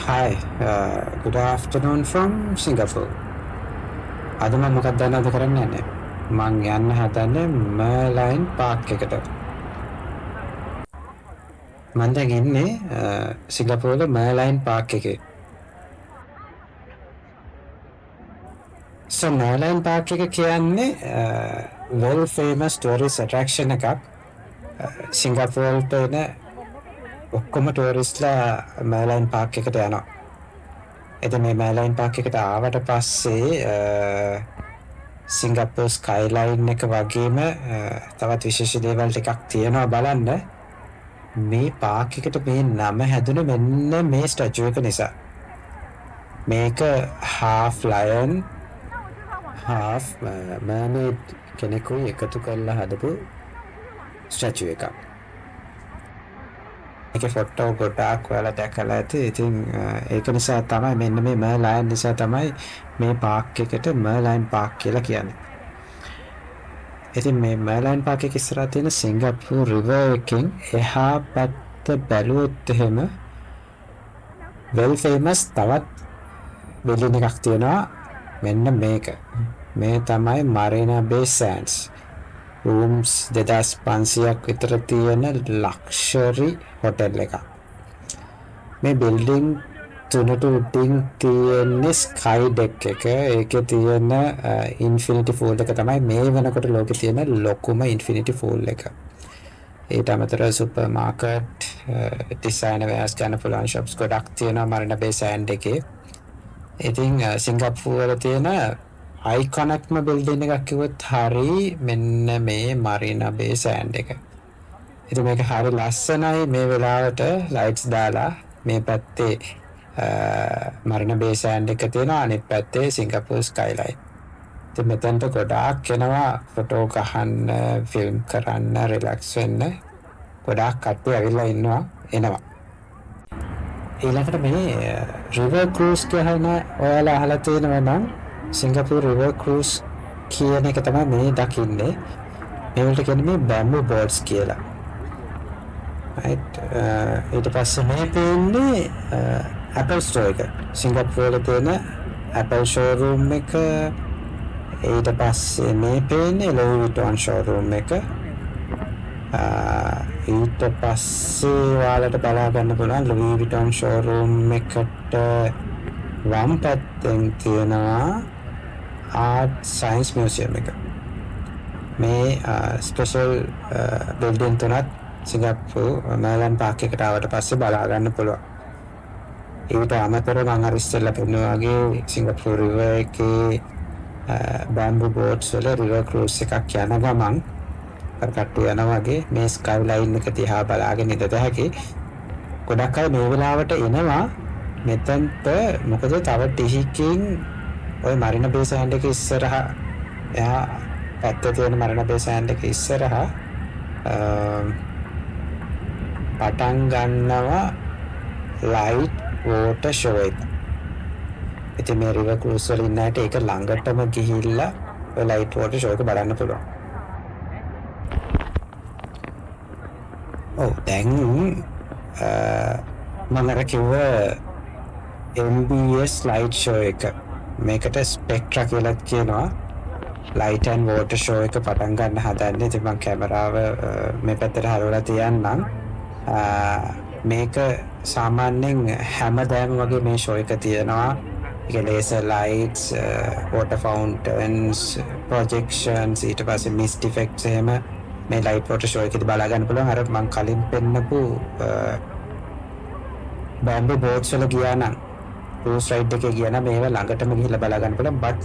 Hi, good afternoon from Singapore. අද මම මොකක්ද දන්නවද කරන්න යන්නේ? මං යන්න හදන්නේ මර්ලයින් පාක් එකට. මම දැන් ඉන්නේ සිංගප්පූරුවේ මර්ලයින් පාක් එකේ. So මර්ලයින් පාක් එක කියන්නේ well famous tourist attraction එකක්. සිංගප්පූරුවට එන ඔක්කොම ටූරිස්ට්ලා මර්ලයින් පාක් එකට යනවා. ඉතින් මේ මර්ලයින් පාක් එකට ආවට පස්සේ සිංගප්පූර් ස්කයිලයින් එක වගේම තවත් විශේෂ දේවල් ටිකක් තියෙනවා බලන්න. මේ පාක් එකට මේ නම හැදුනේ මෙන්න මේ ස්ටැචු එක නිසා. මේක half lion half mermaid කෙනෙකුයි එකතු කරලා හදපු ස්ටැචු එකක්. මේකේ ෆොටෝ ගොඩාක් ඔයාලා දැකලා ඇති. ඉතින් ඒක නිසා තමයි මෙන්න මේ මර්ලයින් නිසා තමයි මේ පාක් එකට මර්ලයින් පාක් කියලා කියන්නේ. ඉතින් මේ මර්ලයින් පාක් එක ඉස්සරහා තියෙන සිංගප්පූර් රිවර් එකෙන් එහා පැත්ත බැලුවොත් එහෙම well famous තවත් බිල්ඩින් එකක් තියෙනවා. මෙන්න මේක. මේ තමයි Marina Bay Sands. rooms 2500ක් විතර තියෙන luxury hotel එකක්. මේ building තුනට උඩින් තියෙන sky deck එක. ඒකේ තියෙන infinity pool එක තමයි මේ වෙනකොට ලෝකේ තියෙන ලොකුම infinity pool එක. ඊට අමතරව supermarket, designer wares ගන්න පුළුවන් shops ගොඩක් තියෙනවා Marina Bay Sands එකේ. ඉතින් සිංගප්පූරුවේ තියෙන iconic building එකක් කිව්වොත් හරි මෙන්න මේ Marina Bay Sands එක. ඉතින් මේක හරි ලස්සනයි මේ වෙලාවට lights දාලා මේ පැත්තේ Marina Bay Sands එක තියෙනවා, අනිත් පැත්තේ සිංගප්පූර් skyline. ඉතින් මෙතනට ගොඩාක් එනවා ෆොටෝ ගහන්න, ෆිල්ම් කරන්න, රිලැක්ස් වෙන්න. ගොඩාක් කට්ටිය ඇවිල්ලා එනවා. ඊළඟට මේ river cruise කියන ඔයාලා අහලා තියෙනවා නම් සිංගප්පූර් river cruise කියන එක තමයි මේ දකින්නේ. මේවලට කියන්නේ මේ bamboo boats කියලා. right ඊට පස්සේ මේ පේන්නේ Apple store එක. සිංගප්පූරුවේ තියෙන Apple showroom එක. ඊට පස්සේ මේ පේන්නේ Louis Vuitton showroom එක. ඊට පස්සේ ඔයාලට බලා ගන්න පුළුවන් Louis Vuitton showroom එකට වම් පැත්තෙන් තියෙනවා Art Science Museum එක. මේ ස්පෙෂල් බිල්ඩින් තුනක් සිංගප්පූර් මර්ලයින් පාක් එකට ආවට පස්සේ බලා ගන්න පුළුවන්. ඊට අමතරව මම අර ඉස්සෙල්ලා පෙන්නුවා වගේ සිංගප්පූර් රිවර් එකේ බැම්බු බෝට්ස් වල රිවර් ක්‍රූස් එකක් යන ගමන් අර කට්ටිය යනවා වගේ මේ ස්කයිලයින් එක දිහා බලාගෙන ඉඳ හැකි. ගොඩක් අය මේ වෙලාවට එනවා මෙතනට. මොකද තව ටිකකින් ඔය Marina Bay Sands එක ඉස්සරහා එහා පැත්තේ තියෙන Marina Bay Sands එක ඉස්සරහා පටන් ගන්නවා light water show එක. ඉතින් මේ river cruise වල ඉන්න ඇට ඒක ළඟටම ගිහිල්ලා ඔය light water show එක බලන්න පුළුවන්. දැන් මම අර කිව්ව MBS light show එක. මේකට Spectra කියලා කියනවා. light and water show එක පටන් ගන්න හදන්නේ. ඉතින් මම කැමරාව මේ පැත්තට හරවලා තියන්නම්. මේක සාමාන්‍යයෙන් හැමදාම වගේ මේ ෂෝ එක තියෙනවා. ඒක laser lights, water fountains, projections, ඊට පස්සේ mist effects එහෙම මේ light water show එකේදී බලා ගන්න පුළුවන්. අර මම කලින් පෙන්නපු bamboo boats වල ගියා නම් cruise ride එකේ ගියා නම් මේව ළඟටම ගිහිල්ලා බලා ගන්න පුළුවන්. but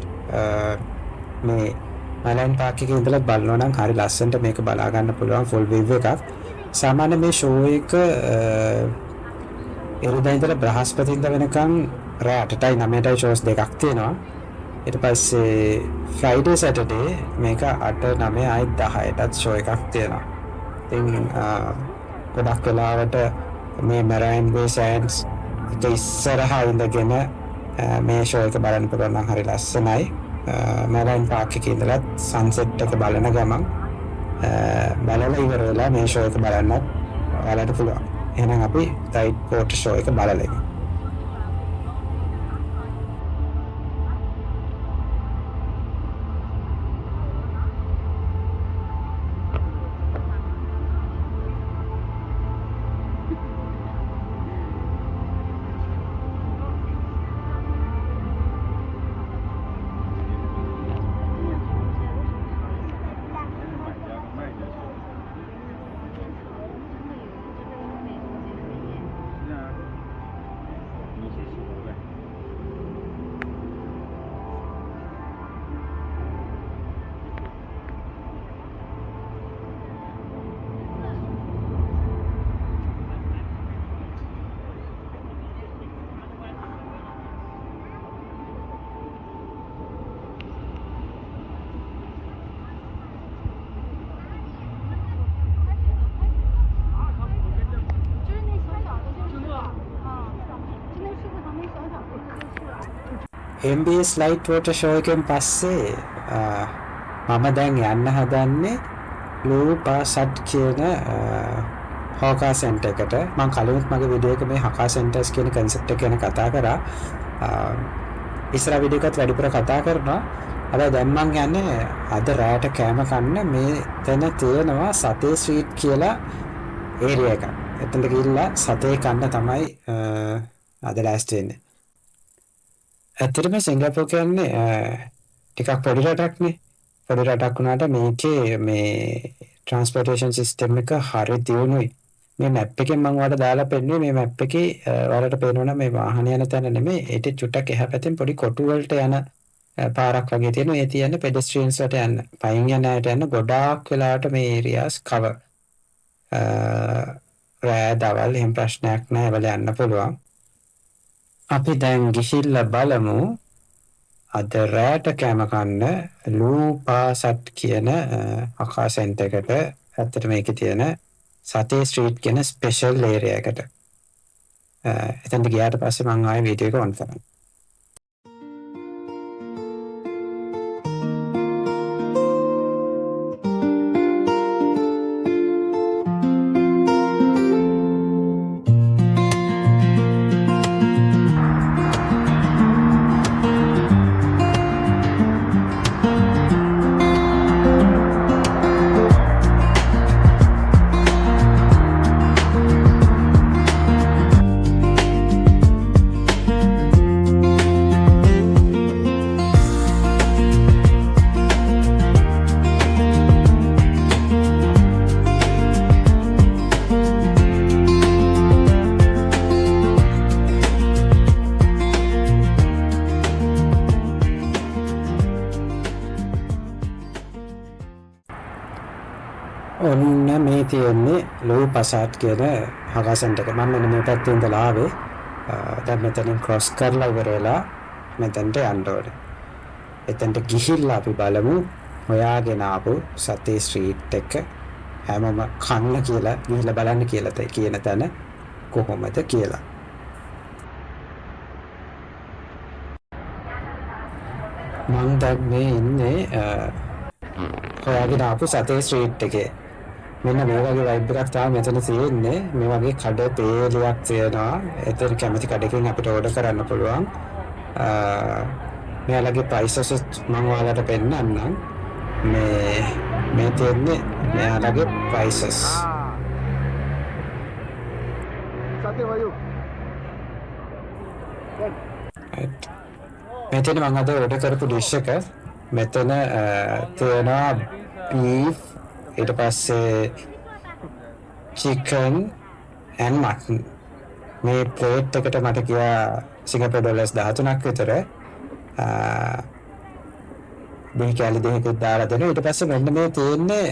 මේ මර්ලයින් පාක් එකේ ඉඳලා බලනවා නම් හරි ලස්සනට මේක බලා ගන්න පුළුවන් full view එකක්. සාමාන්‍ය මේ ෂෝ එක ඉරිදා ඉඳලා බ්‍රහස්පතින්දා වෙනකන් රෑ 8ටයි 9ටයි ෂෝස් දෙකක් තියෙනවා. ඊට පස්සේ Friday Saturday මේක 8 9 ආයි 10ටත් ෂෝ එකක් තියෙනවා. ඉතින් ගොඩක් වෙලාවට මේ Marina Bay Sands එක ඉස්සරහා ඉඳගෙන මේ ෂෝ එක බලන්න පුළුවන් නම් හරි ලස්සනයි. මර්ලයින් පාක් එකේ ඉඳලා සන්සෙට් එක බලන ගමන් බලලා ඉවර වෙලා මේ ෂෝ එක බලන්නත් ඔයාලට පුළුවන්. එහෙනම් අපි light water show එක බලලා ඉමු. MBS Light Water Show එකෙන් පස්සේ මම දැන් යන්න හදන්නේ ලූපාසට් කියන හෝකා සෙන්ටර් එකට. මම කලින්ත් මගේ වීඩියෝ එකේ මේ හෝකා සෙන්ටර්ස් කියන concept එක ගැන කතා කරා. ඉස්සර වීඩියෝ එකත් වැඩිපුර කතා කරනවා. හැබැයි දැන් මම යන්නේ අද රාට කෑම කන්න මෙතන තියෙනවා සතේ ස්ට්‍රීට් කියලා ඒරියා එකක්. එතනට ගිහිල්ලා සතේ කන්න තමයි අද ලෑස්ති වෙන්නේ. ඇත්තටම සිංගප්පූර් කියන්නේ ටිකක් පොඩි රටක්නේ. පොඩි රටක් වුණාට මේකේ මේ ට්‍රාන්ස්පෝර්ටේෂන් සිස්ටම් එක හරි දියුණුයි. මේ මැප් එකෙන් මම ඔයාලට දාලා පෙන්නුවේ මේ මැප් එකේ ඔයාලට පේනවනම් මේ වාහන යන තැන නෙමෙයි. ඒට චුට්ටක් එහා පැත්තෙන් පොඩි කොටු වලට යන පාරක් වගේ තියෙනවා. ඒ තියන්නේ පෙඩස්ට්‍රියන්ස් වලට යන්න. පයින් යන අයට යන්න ගොඩාක් වෙලාවට මේ ඒරියාස් කවර්. රෑ දවල් එහෙම ප්‍රශ්නයක් නැහැ. ඒවල යන්න පුළුවන්. අපි දැන් ගිහිල්ලා බලමු අද රෑට කෑම කන්න ලූපාසට් කියන හෝකා සෙන්ටර් එකට. ඇත්තට මේකේ තියෙන සතේ ස්ට්‍රීට් කියන ස්පෙෂල් ඒරියා එකට. එතනට ගියාට පස්සේ මම ආයෙ වීඩියෝ එක ඔන් කරනවා. ඔන්න මේ තියෙන්නේ ලූපාසට් කියන හෝකා සෙන්ටර් එක. මම මෙන්න මේ පැත්තේ ඉඳලා ආවේ. දැන් මෙතනින් ක්‍රොස් කරලා ඉවර වෙලා මෙතනට යන්න ඕනේ. එතනට ගිහිල්ලා අපි බලමු හොයාගෙන ආපු සතේ ස්ට්‍රීට් එක හැමෝම කන්න කියලා ගිහිල්ලා බලන්න කියලා කියන තැන කොහොමද කියලා. මම දැන් මේ ඉන්නේ හොයාගෙන ආපු සතේ ස්ට්‍රීට් එකේ. මෙන්න මේ වගේ වයිබ් එකක් තමයි මෙතන තියෙන්නේ. මේ වගේ කඩ පේලියක් තියෙනවා. එතන කැමති කඩකින් අපිට ඕඩර් කරන්න පුළුවන්. මෙයාලගේ prices මම ඔයාලට පෙන්නන්නම්. මේ තියෙන්නේ මෙයාලගේ prices. සතේ වයු. මෙතන මම අද ඕඩර් කරපු ඩිෂ් එක මෙතන තියෙනවා beef ඊට පස්සේ chicken and mutton. මේ ප්ලේට් එකට මට ගියා සිංගප්පූර් ඩොලර්ස් 13ක් විතර. මේ කැලි දෙකක් දාලා දෙනවා. ඊට පස්සේ මෙන්න මේ තියෙන්නේ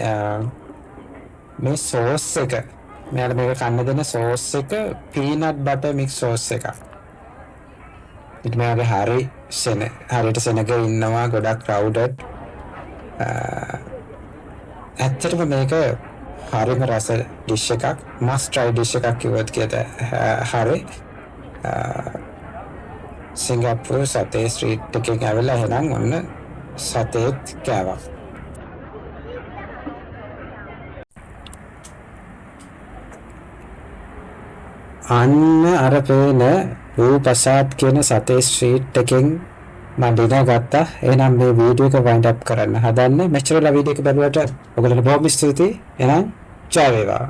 මේ සෝස් එක. මෙයාලා මේක කන්න දෙන සෝස් එක peanut butter mix සෝස් එකක්. ඊට මෙයාගේ හරියට සෙනග ඉන්නවා ගොඩක් crowded. ඇත්තටම මේක හරිම රස ඩිෂ් එකක්. must try ඩිෂ් එකක් කිව්වොත් කියත හරි. සිංගප්පූර් සතේ ස්ට්‍රීට් එකෙන් ඇවිල්ලා එහෙනම් ඔන්න සතේත් කෑවා. අන්න අර පේන ලූපාසට් කියන සතේ ස්ට්‍රීට් එකෙන් මම ඩිනර් ගත්තා. එහෙනම් මේ වීඩියෝ එක වයින්ඩ් අප් කරන්න හදන්නේ. මෙච්චරලා වීඩියෝ එක බලුවට ඔයගොල්ලන්ට බොහොම ස්තුතියි. එහෙනම් ජය වේවා.